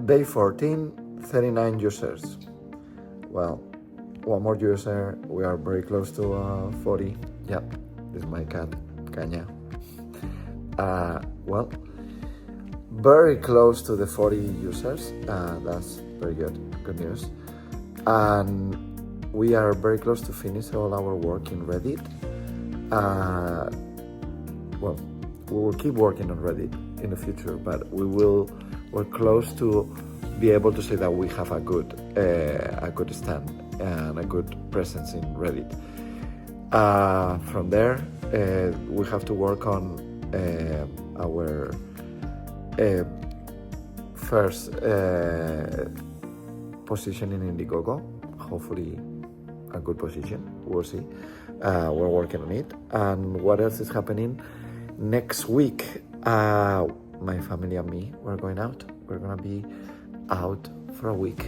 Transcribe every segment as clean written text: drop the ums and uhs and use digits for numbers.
Day 14, 39 users. Well, one more user. We are very close to 40. Yep, this is my cat, Caña. Well, very close to the 40 users. That's very good news. And we are very close to finish all our work in Reddit. Well, we will keep working on Reddit in the future, but we're close to be able to say that we have a good stand and a good presence in Reddit. From there, we have to work on our first position in Indiegogo. Hopefully a good position, we'll see. We're working on it. And what else is happening? Next week, my family and me, we're going out. We're gonna be out for a week,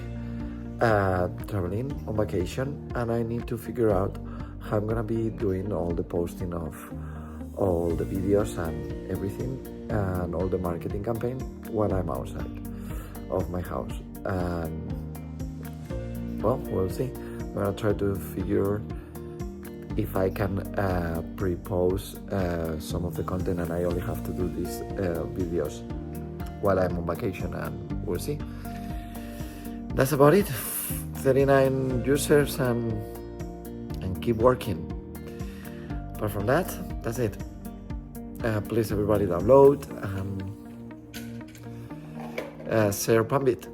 traveling on vacation, and I need to figure out how I'm gonna be doing all the posting of all the videos and everything, and all the marketing campaign while I'm outside of my house. And well, we'll see. I'm gonna try to figure if I can pre-post some of the content, and I only have to do these videos while I'm on vacation, and we'll see. That's about it. 39 users and keep working. Apart from that, that's it. Please everybody download and share Panbit.